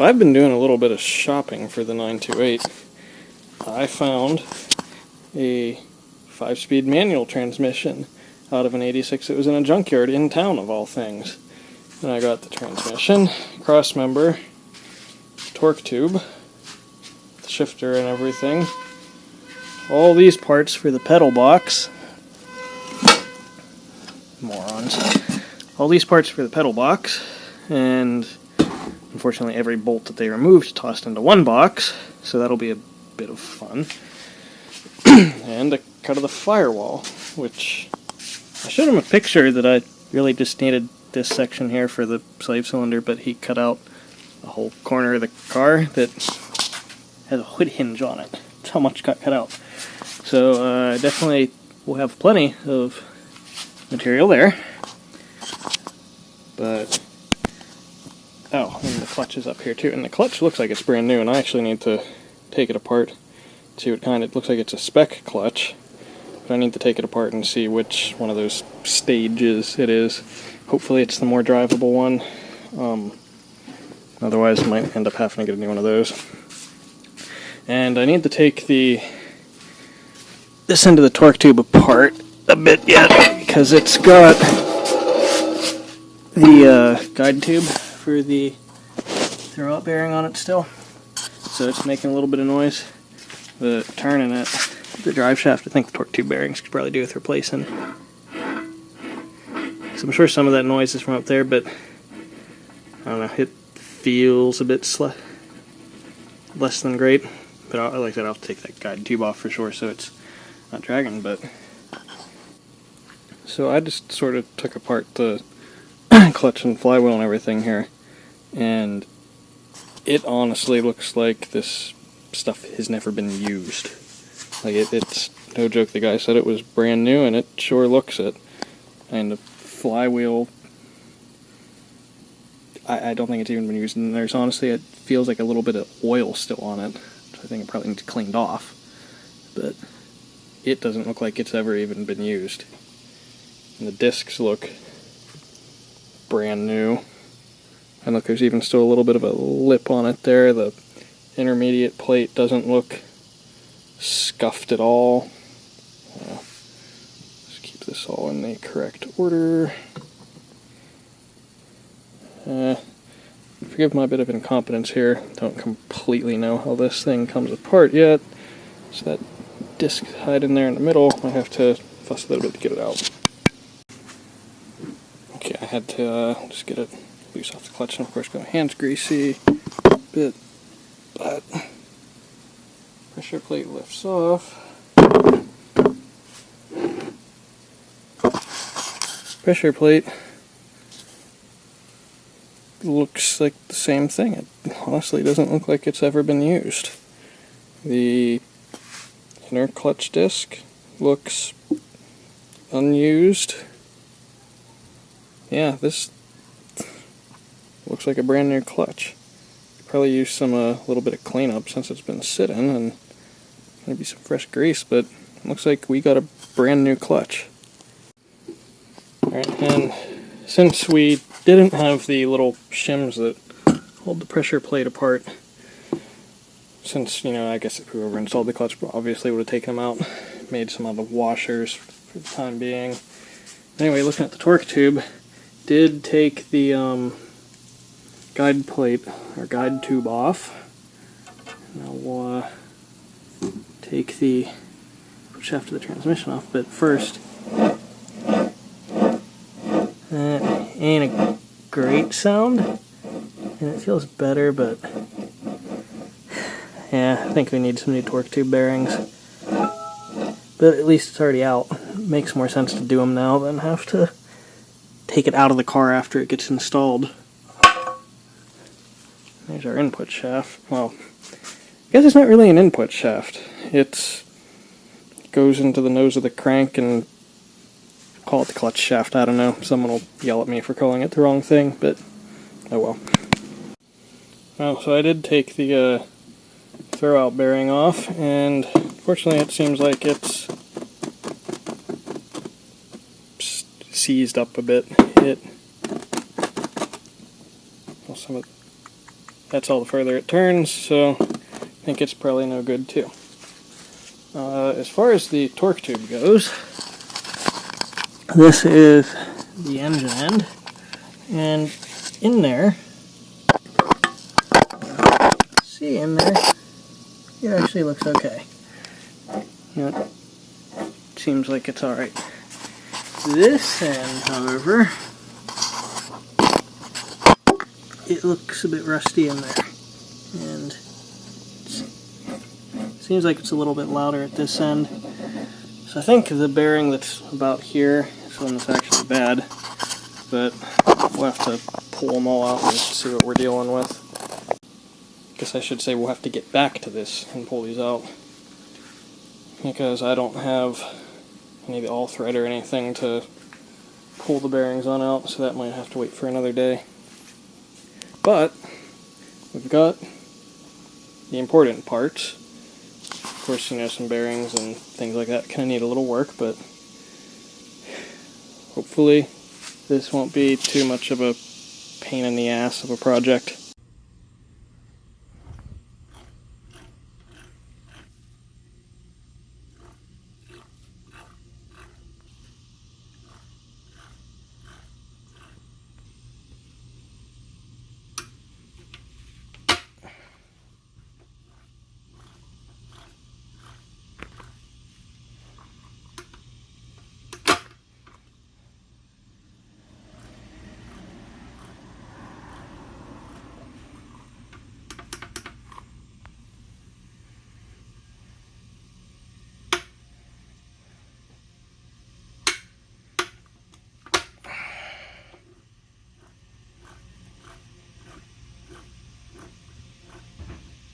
So I've been doing a little bit of shopping for the 928. I found a 5-speed manual transmission out of an 86 that was in a junkyard in town, of all things. And I got the transmission, cross member, torque tube, the shifter and everything. All these parts for the pedal box. Morons. All these parts for the pedal box, and unfortunately every bolt that they removed tossed into one box, so that'll be a bit of fun. And a cut of the firewall, which I showed him a picture that I really just needed this section here for the slave cylinder, but he cut out a whole corner of the car that has a hood hinge on it. That's how much got cut out. So definitely we'll have plenty of material there. But oh, and the clutch is up here too, and the clutch looks like it's brand new, and I actually need to take it apart. See what kind. It looks like it's a spec clutch, but I need to take it apart and see which one of those stages it is. Hopefully it's the more drivable one. Otherwise I might end up having to get a new one of those. And I need to take this end of the torque tube apart a bit yet, because it's got the guide tube for the throwout bearing on it still. So it's making a little bit of noise. The turning it, the drive shaft, I think the torque tube bearings could probably do with replacing. So I'm sure some of that noise is from up there, but I don't know, it feels a bit less than great. But like I said, I'll take that guide tube off for sure so it's not dragging. But so I just sort of took apart the clutch and flywheel and everything here, and it honestly looks like this stuff has never been used. Like it's no joke, the guy said it was brand new, and it sure looks it. And the flywheel, I don't think it's even been used, and there's honestly, it feels like a little bit of oil still on it, so I think it probably needs cleaned off. But it doesn't look like it's ever even been used. And the discs look brand new. And look, there's even still a little bit of a lip on it there. The intermediate plate doesn't look scuffed at all. Let's keep this all in the correct order. Forgive my bit of incompetence here. Don't completely know how this thing comes apart yet. So that disc hide in there in the middle, I have to fuss a little bit to get it out. Okay, I had to just get it loose off the clutch, and of course got my hands greasy a bit, but pressure plate lifts off. Pressure plate looks like the same thing. It honestly doesn't look like it's ever been used. The inner clutch disc looks unused. Yeah, this looks like a brand new clutch. Probably use some little bit of cleanup since it's been sitting, and maybe some fresh grease, but it looks like we got a brand new clutch. Alright, and since we didn't have the little shims that hold the pressure plate apart, since, you know, I guess whoever installed the clutch obviously would have taken them out, made some of the washers for the time being. Anyway, looking at the torque tube, did take the guide plate, or guide tube off. Now we'll take the shaft of the transmission off, but first, that ain't a great sound, and it feels better, but yeah, I think we need some new torque tube bearings. But at least it's already out. It makes more sense to do them now than have to take it out of the car after it gets installed. There's our input shaft. Well, I guess it's not really an input shaft. It goes into the nose of the crank, and call it the clutch shaft. I don't know. Someone will yell at me for calling it the wrong thing, but oh well. Well, so I did take the throwout bearing off, and fortunately it seems like it's seized up a bit. Well, some of that's all the further it turns, so I think it's probably no good too. As far as the torque tube goes, this is the engine end, and in there, see in there, it actually looks okay. You know, it seems like it's alright. This end, however, it looks a bit rusty in there, and it seems like it's a little bit louder at this end. So I think the bearing that's about here is one that's actually bad, but we'll have to pull them all out and see what we're dealing with. I guess I should say we'll have to get back to this and pull these out, because I don't have any of the all thread or anything to pull the bearings on out, so that might have to wait for another day. But we've got the important parts. Of course, you know, some bearings and things like that kind of need a little work, but hopefully this won't be too much of a pain in the ass of a project.